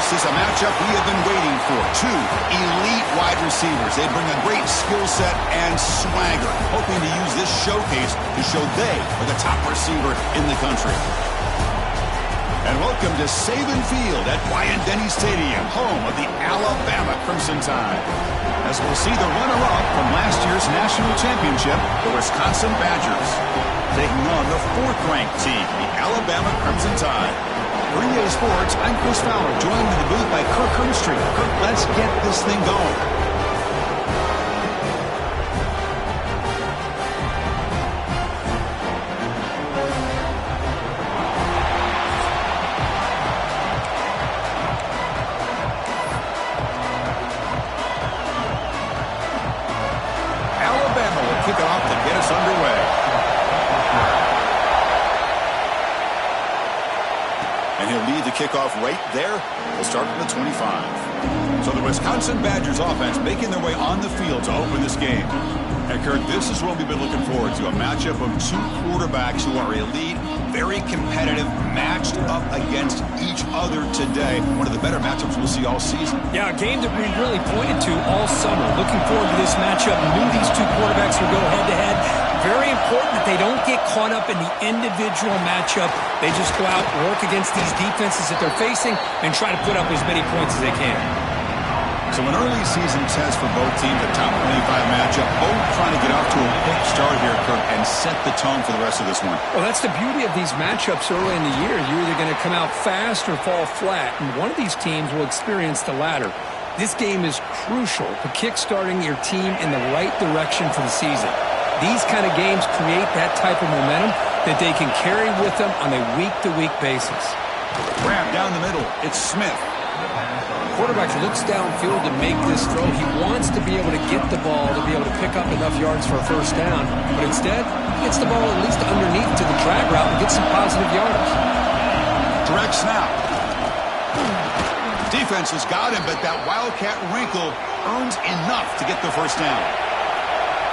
This is a matchup we have been waiting for. Two elite wide receivers. They bring a great skill set and swagger, hoping to use this showcase to show they are the top receiver in the country. And welcome to Saban Field at Bryant-Denny Stadium, home of the Alabama Crimson Tide. As we'll see the runner-up from last year's national championship, the Wisconsin Badgers, taking on the fourth-ranked team, the Alabama Crimson Tide. For EA Sports, I'm Chris Fowler, joined in the booth by Kirk Herbstreit. Kirk, let's get this thing going. Kickoff right there. We'll start from the 25. So the Wisconsin Badgers offense making their way on the field to open this game. And Kirk, this is what we've been looking forward to, a matchup of two quarterbacks who are elite, very competitive, matched up against each other today. One of the better matchups we'll see all season. Yeah, a game that we really pointed to all summer. Looking forward to this matchup. Knew these two quarterbacks would go head-to-head. Very important that they don't get caught up in the individual matchup. They just go out and work against these defenses that they're facing and try to put up as many points as they can. So an early season test for both teams, a top 25 matchup, both trying to get off to a quick start here, Kirk, and set the tone for the rest of this one. Well, that's the beauty of these matchups early in the year. You're either going to come out fast or fall flat, and one of these teams will experience the latter. This game is crucial for kickstarting your team in the right direction for the season. These kind of games create that type of momentum that they can carry with them on a week-to-week basis. Grab down the middle. It's Smith. Quarterback looks downfield to make this throw. He wants to be able to get the ball to be able to pick up enough yards for a first down, but instead, he gets the ball at least underneath to the drag route and gets some positive yards. Direct snap. Defense has got him, but that Wildcat wrinkle earns enough to get the first down.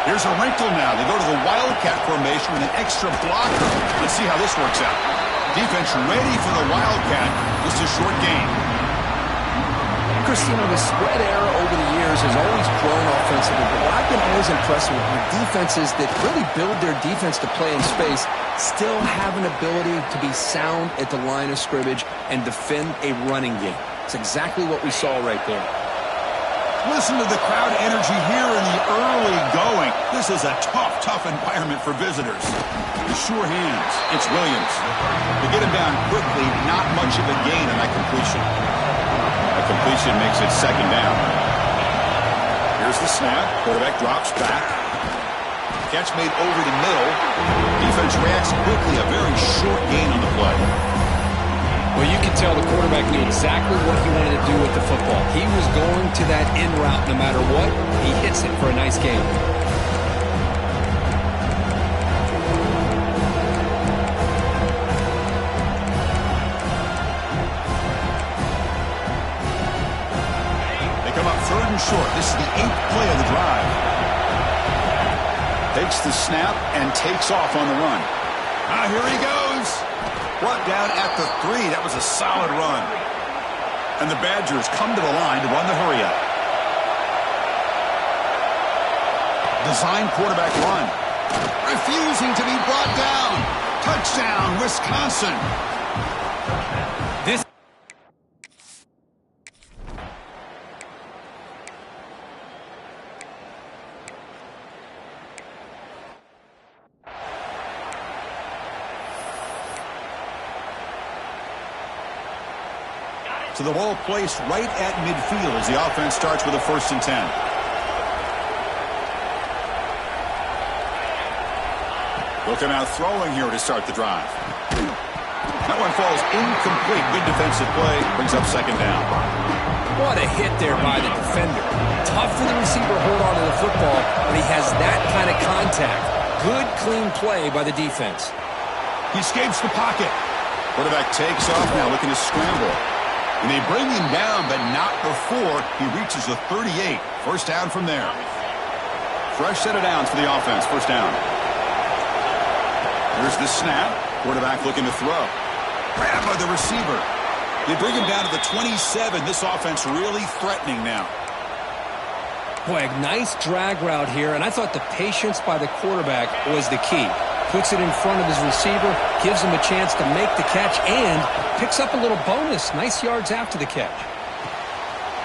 Here's a wrinkle now. They go to the Wildcat formation with an extra blocker. Let's see how this works out. Defense ready for the Wildcat. Just a short gain. Christina, the spread era over the years has always grown offensively, but what I've been always impressed with are defenses that really build their defense to play in space, still have an ability to be sound at the line of scrimmage and defend a running game. It's exactly what we saw right there. Listen to the crowd energy here in the early going. This is a tough environment for visitors. Sure hands. It's Williams. They get him down quickly. Not much of a gain on that completion. That completion makes it second down. Here's the snap. Quarterback drops back. Catch made over the middle. Defense reacts quickly. A very short gain on the play. Well, you can tell the quarterback knew exactly what he wanted to do with the football. He was going to that in route no matter what. He hits it for a nice gain. They come up third and short. This is the 8th play of the drive. Takes the snap and takes off on the run. Here he goes. Brought down at the 3. That was a solid run. And the Badgers come to the line to run the hurry-up. Design quarterback run. Refusing to be brought down. Touchdown, Wisconsin. This to the ball placed right at midfield as the offense starts with a 1st and 10. Looking out throwing here to start the drive. That one falls incomplete. Good defensive play. Brings up second down. What a hit there by the defender. Tough for the receiver to hold on to the football when he has that kind of contact. Good, clean play by the defense. He escapes the pocket. Quarterback takes off now looking to scramble. And they bring him down, but not before he reaches the 38. First down from there. Fresh set of downs for the offense. First down. Here's the snap. Quarterback looking to throw. Grab by the receiver. They bring him down to the 27. This offense really threatening now. Boy, a nice drag route here, and I thought the patience by the quarterback was the key. Puts it in front of his receiver, gives him a chance to make the catch, and picks up a little bonus. Nice yards after the catch.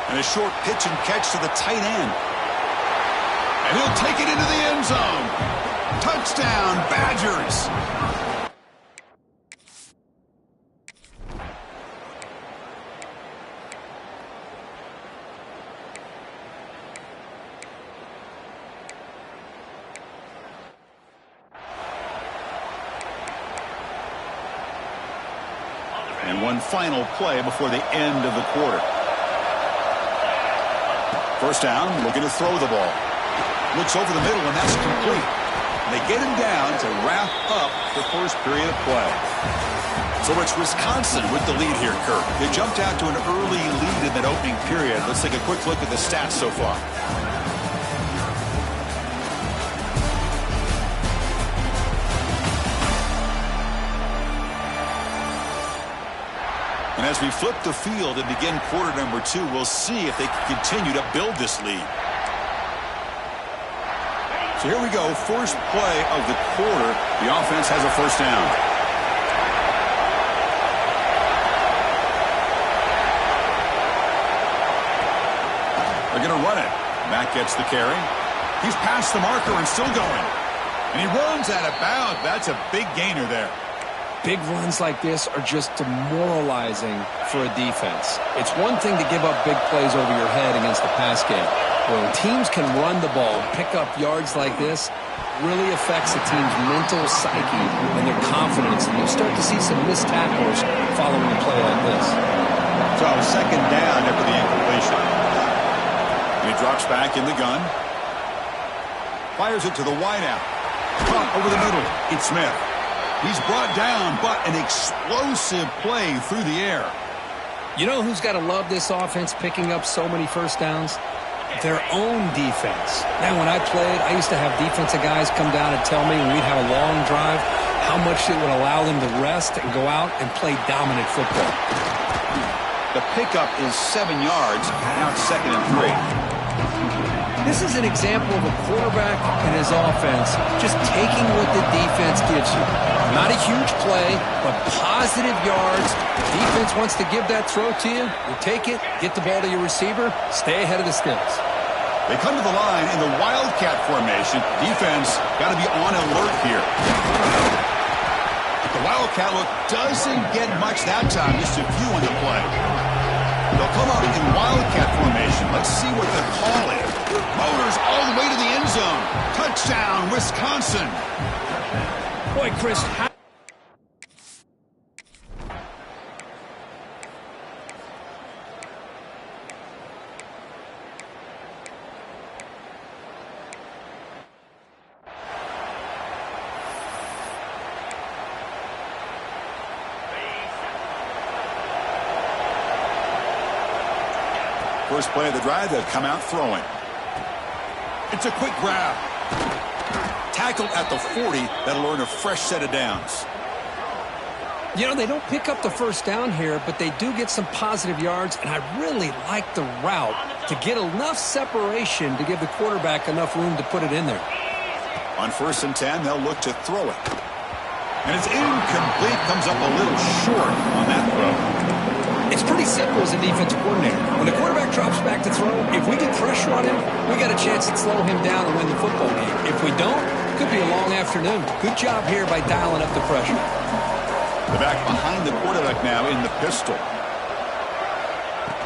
And a short pitch and catch to the tight end. And he'll take it into the end zone. Touchdown, Badgers. And one final play before the end of the quarter. First down, looking to throw the ball. Looks over the middle, and that's complete. And they get him down to wrap up the first period of play. So it's Wisconsin with the lead here, Kirk. They jumped out to an early lead in that opening period. Let's take a quick look at the stats so far. And as we flip the field and begin quarter number 2, we'll see if they can continue to build this lead. So here we go, first play of the quarter. The offense has a first down. They're going to run it. Matt gets the carry. He's past the marker and still going. And he runs out of bounds. That's a big gainer there. Big runs like this are just demoralizing for a defense. It's one thing to give up big plays over your head against the pass game. When teams can run the ball and pick up yards like this, really affects a team's mental psyche and their confidence. And you'll start to see some missed tackles following a play like this. So second down after the incompletion. He drops back in the gun. Fires it to the wideout. Pump over the middle. It's Smith. He's brought down, but an explosive play through the air. You know who's got to love this offense picking up so many first downs? Their own defense. Now, when I played, I used to have defensive guys come down and tell me when we'd have a long drive how much it would allow them to rest and go out and play dominant football. The pickup is 7 yards. Now it's 2nd and 3. This is an example of a quarterback and his offense just taking what the defense gives you. Not a huge play, but positive yards. The defense wants to give that throw to you. You take it, get the ball to your receiver, stay ahead of the sticks. They come to the line in the Wildcat formation. Defense got to be on alert here. The Wildcat look doesn't get much that time, just a few on the play. They'll come out in Wildcat formation. Let's see what the call is. Motors all the way to the end zone. Touchdown, Wisconsin. Boy, Chris, first play of the drive, they've come out throwing. It's a quick grab. Tackled at the 40. That'll earn a fresh set of downs. you know, they don't pick up the first down here, but they do get some positive yards, and I really like the route to get enough separation to give the quarterback enough room to put it in there. On 1st and 10, they'll look to throw it. And it's incomplete. Comes up a little short on that throw. It's pretty simple as a defensive coordinator. When the quarterback drops back to throw, if we get pressure on him, we got a chance to slow him down and win the football game. If we don't, it could be a long afternoon. Good job here by dialing up the pressure. The back behind the quarterback now in the pistol.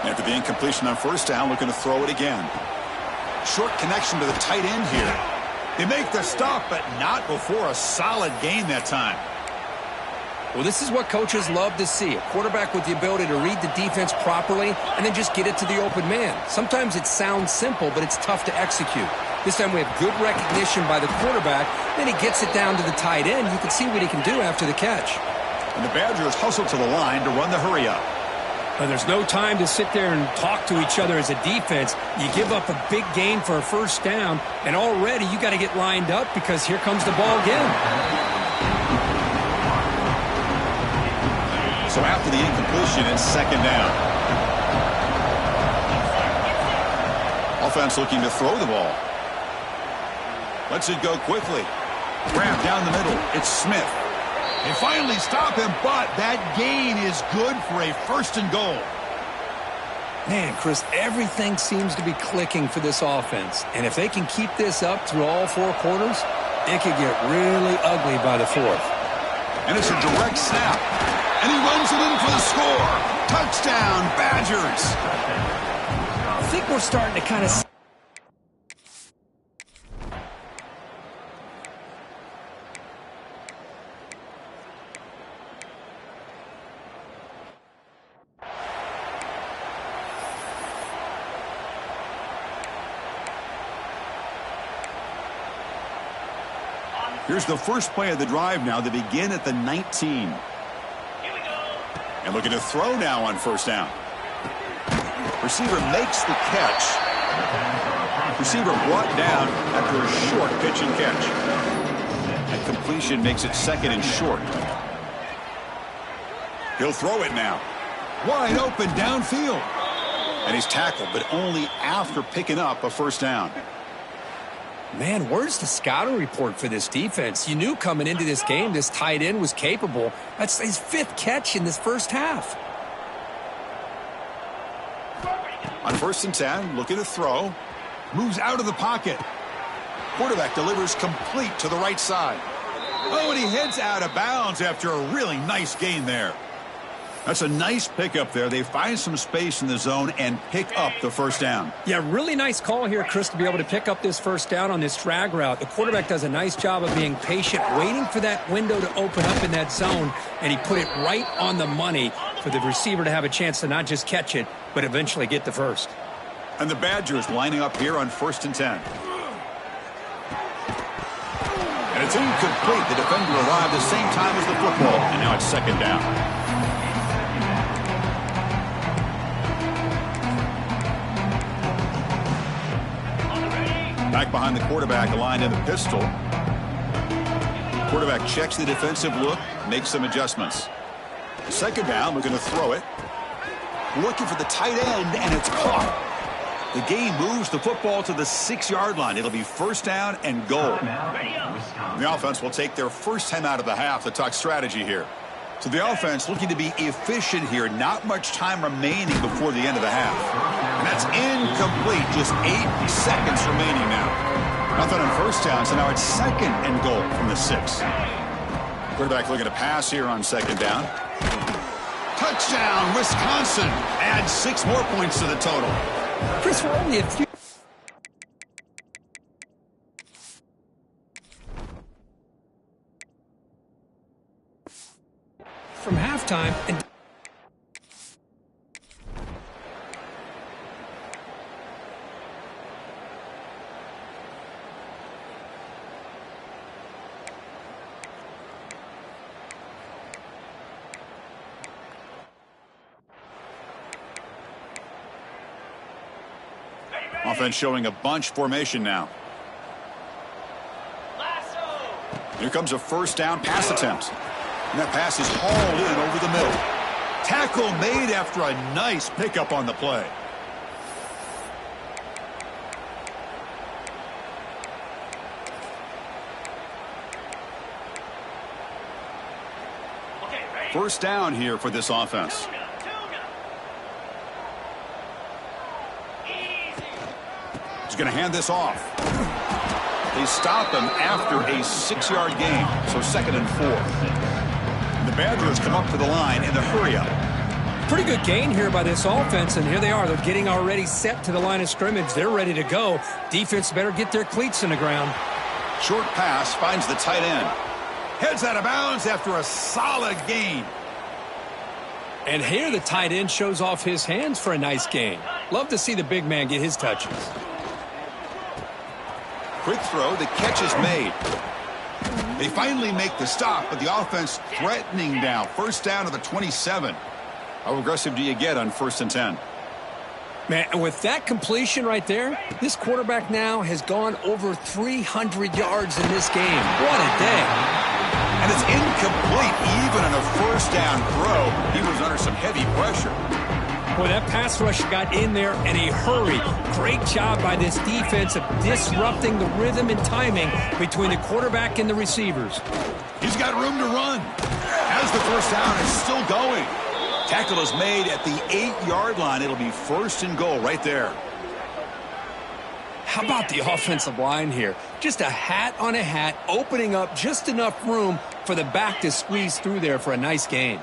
After the incompletion on 1st down, looking to throw it again. Short connection to the tight end here. They make the stop, but not before a solid gain that time. Well, this is what coaches love to see. A quarterback with the ability to read the defense properly and then just get it to the open man. Sometimes it sounds simple, but it's tough to execute. This time we have good recognition by the quarterback. Then he gets it down to the tight end. You can see what he can do after the catch. And the Badgers hustle to the line to run the hurry up. But there's no time to sit there and talk to each other as a defense. You give up a big gain for a first down, and already you got to get lined up because here comes the ball again. So after the incompletion, it's second down. Offense looking to throw the ball. Lets it go quickly. Grab down the middle. It's Smith. They finally stop him, but that gain is good for a 1st and goal. Man, Chris, everything seems to be clicking for this offense. And if they can keep this up through all 4 quarters, it could get really ugly by the 4th. And it's a direct snap. And he runs it in for the score. Touchdown, Badgers. I think we're starting to kind of... Here's the first play of the drive now. They begin at the 19. And looking to throw now on 1st down. Receiver makes the catch. Receiver brought down after a short pitch and catch. And completion makes it 2nd and short. He'll throw it now. Wide open downfield. And he's tackled, but only after picking up a 1st down. Man, where's the scouting report for this defense? You knew coming into this game this tight end was capable. That's his 5th catch in this first half. On 1st and 10, looking to throw. Moves out of the pocket. Quarterback delivers complete to the right side. Oh, and he heads out of bounds after a really nice gain there. That's a nice pickup there. They find some space in the zone and pick up the 1st down. Yeah, really nice call here, Chris, to be able to pick up this 1st down on this drag route. The quarterback does a nice job of being patient, waiting for that window to open up in that zone, and he put it right on the money for the receiver to have a chance to not just catch it, but eventually get the 1st. And the Badgers lining up here on 1st and 10. And it's incomplete. The defender arrived the same time as the football, and now it's 2nd down. Back behind the quarterback, aligned in the pistol. Quarterback checks the defensive look, makes some adjustments. 2nd down, we're going to throw it. Looking for the tight end, and it's caught. The game moves the football to the 6-yard line. It'll be 1st down and goal. The offense will take their first time out of the half to talk strategy here. So the offense looking to be efficient here. Not much time remaining before the end of the half. And that's incomplete. Just 8 seconds remaining now. Nothing on 1st down, so now it's 2nd and goal from the 6. Quarterback looking to pass here on 2nd down. Touchdown, Wisconsin. Adds 6 more points to the total. Chris, we're only a few... from halftime, and offense showing a bunch formation now. Here comes a 1st down pass attempt. And that pass is hauled in over the middle. Tackle made after a nice pickup on the play. First down here for this offense. He's going to hand this off. They stop him after a 6-yard gain, so 2nd and 4. The Badgers come up to the line in the hurry-up. Pretty good gain here by this offense, and here they are. They're getting already set to the line of scrimmage. They're ready to go. Defense better get their cleats in the ground. Short pass finds the tight end. Heads out of bounds after a solid gain. And here the tight end shows off his hands for a nice gain. Love to see the big man get his touches. Quick throw, the catch is made. They finally make the stop, but the offense threatening now. 1st down to the 27. How aggressive do you get on 1st and 10? Man, and with that completion right there, this quarterback now has gone over 300 yards in this game. What a day. And it's incomplete even on a 1st first down throw. He was under some heavy pressure. Boy, that pass rush got in there in a hurry. Great job by this defense of disrupting the rhythm and timing between the quarterback and the receivers. He's got room to run. As the first down is still going. Tackle is made at the 8-yard line. It'll be first and goal right there. How about the offensive line here? Just a hat on a hat, opening up just enough room for the back to squeeze through there for a nice gain.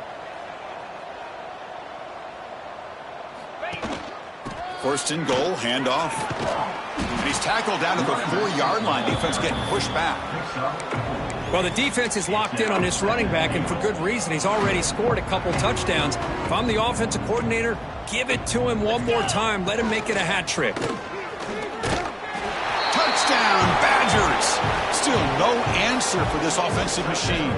First and goal, handoff. And he's tackled down at the 4-yard line. Defense getting pushed back. Well, the defense is locked in on this running back, and for good reason. He's already scored a couple touchdowns. If I'm the offensive coordinator, give it to him one more time. Let him make it a hat trick. Touchdown, Badgers. Still no answer for this offensive machine.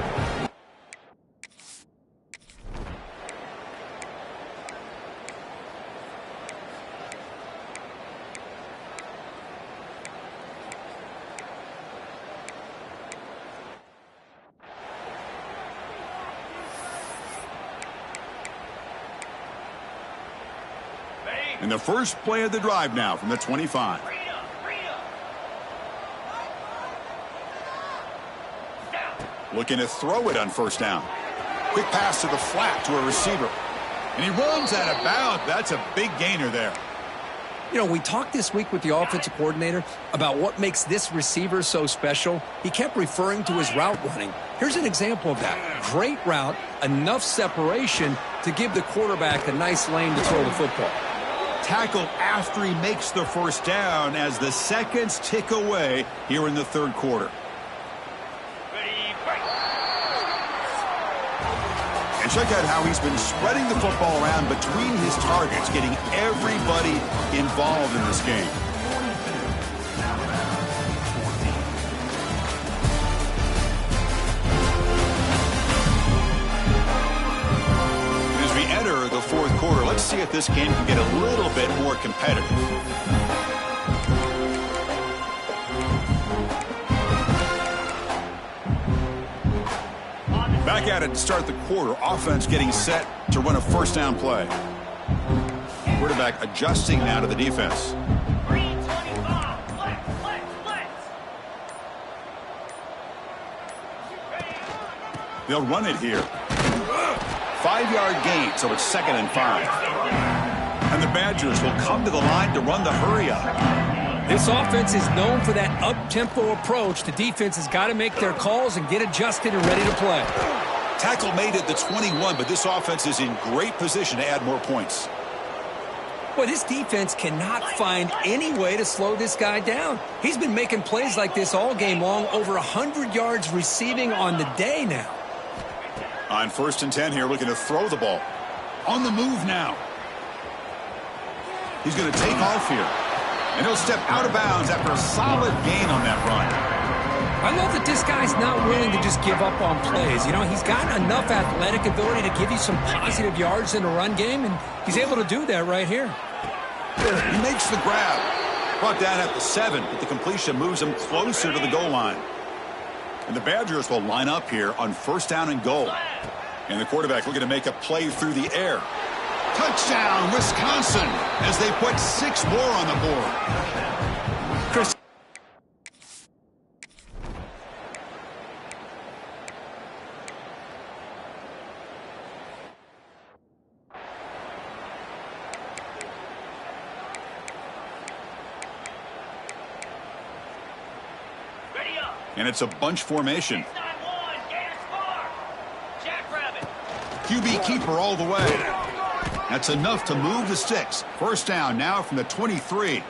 And the first play of the drive now from the 25. Looking to throw it on first down. Quick pass to the flat to a receiver. And he runs out of bounds. That's a big gainer there. You know, we talked this week with the offensive coordinator about what makes this receiver so special. He kept referring to his route running. Here's an example of that. Great route, enough separation to give the quarterback a nice lane to throw the football. Tackled after he makes the first down as the seconds tick away here in the third quarter. And check out how he's been spreading the football around between his targets, getting everybody involved in this game. As we enter the fourth quarter, let's see if this game can get a little bit more competitive. Back at it to start the quarter. Offense getting set to run a first down play. Quarterback adjusting now to the defense. They'll run it here. 5-yard gain, so it's 2nd and 5. And the Badgers will come to the line to run the hurry up. This offense is known for that up-tempo approach. The defense has got to make their calls and get adjusted and ready to play. Tackle made at the 21, but this offense is in great position to add more points. Boy, this defense cannot find any way to slow this guy down. He's been making plays like this all game long, over 100 yards receiving on the day now. On 1st and 10 here, looking to throw the ball. On the move now. He's going to take off here. And he'll step out of bounds after a solid gain on that run. I love that this guy's not willing to just give up on plays. You know, he's got enough athletic ability to give you some positive yards in the run game, and he's able to do that right here. He makes the grab. Brought down at the 7, but the completion moves him closer to the goal line. And the Badgers will line up here on first down and goal. And the quarterback looking to make a play through the air. Touchdown, Wisconsin, as they put 6 more on the board. Chris. And it's a bunch formation. QB keeper all the way. That's enough to move the sticks. First down now from the 23.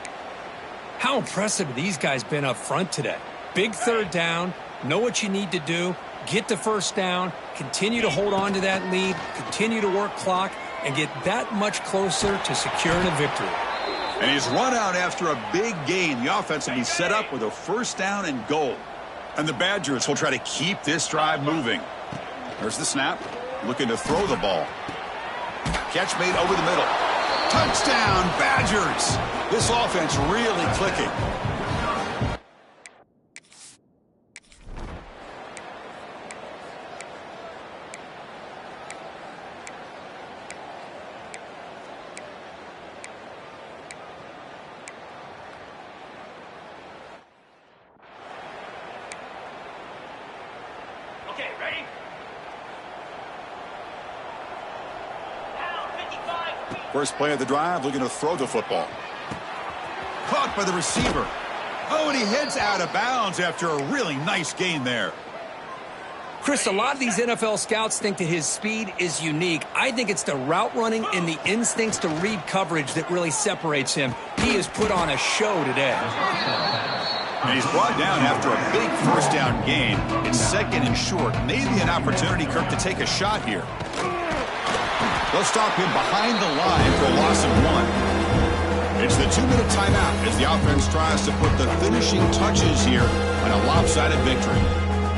How impressive have these guys been up front today? Big third down, know what you need to do, get the first down, continue to hold on to that lead, continue to work clock, and get that much closer to securing a victory. And he's run out after a big gain. The offense will be set up with a first down and goal. And the Badgers will try to keep this drive moving. There's the snap. Looking to throw the ball. Catch made over the middle. Touchdown, Badgers! This offense really clicking. First play of the drive, looking to throw the football. Caught by the receiver. Oh, and he heads out of bounds after a really nice gain there. Chris, a lot of these NFL scouts think that his speed is unique. I think it's the route running and the instincts to read coverage that really separates him. He has put on a show today. And he's brought down after a big first down gain. It's second and short. Maybe an opportunity, Kirk, to take a shot here. They'll stop him behind the line for a loss of 1. It's the 2-minute timeout as the offense tries to put the finishing touches here on a lopsided victory.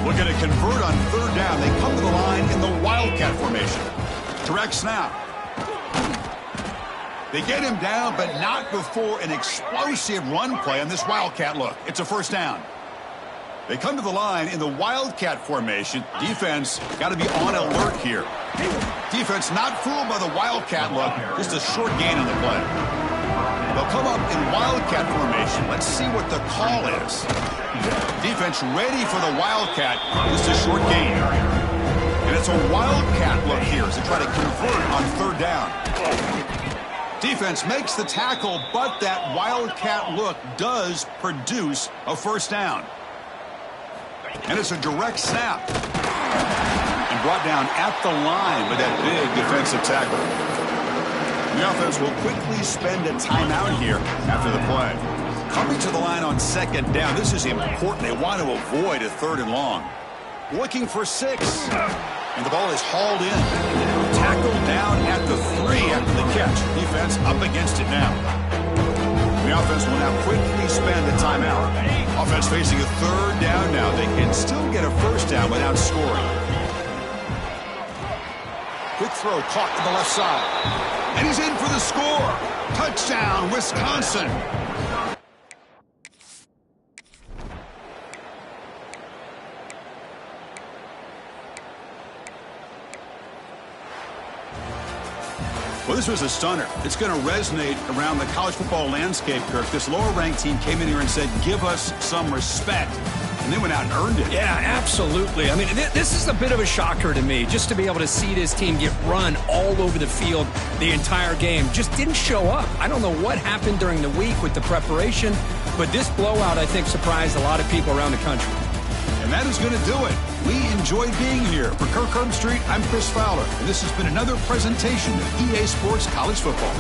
Looking to convert on third down. They come to the line in the Wildcat formation. Direct snap. They get him down, but not before an explosive run play on this Wildcat look. It's a first down. They come to the line in the Wildcat formation. Defense got to be on alert here. Defense not fooled by the Wildcat look. Just a short gain on the play. They'll come up in Wildcat formation. Let's see what the call is. Defense ready for the Wildcat. Just a short gain. And it's a Wildcat look here as they try to convert on third down. Defense makes the tackle, but that Wildcat look does produce a first down. And it's a direct snap. And brought down at the line with that big defensive tackle. The offense will quickly spend a timeout here after the play. Coming to the line on second down. This is important. They want to avoid a third and long. Looking for 6. And the ball is hauled in. Tackled down at the 3 after the catch. Defense up against it now. The offense will now quickly spend a timeout. Offense facing a third down now. They can still get a first down without scoring. Quick throw caught to the left side. And he's in for the score. Touchdown, Wisconsin. Well, this was a stunner. It's going to resonate around the college football landscape, Kirk. This lower-ranked team came in here and said, give us some respect. And they went out and earned it. Yeah, absolutely. I mean, this is a bit of a shocker to me, just to be able to see this team get run all over the field the entire game. Just didn't show up. I don't know what happened during the week with the preparation, but this blowout, I think, surprised a lot of people around the country. And that is going to do it. We enjoyed being here. For Kirk Herbstreit, I'm Chris Fowler, and this has been another presentation of EA Sports College Football.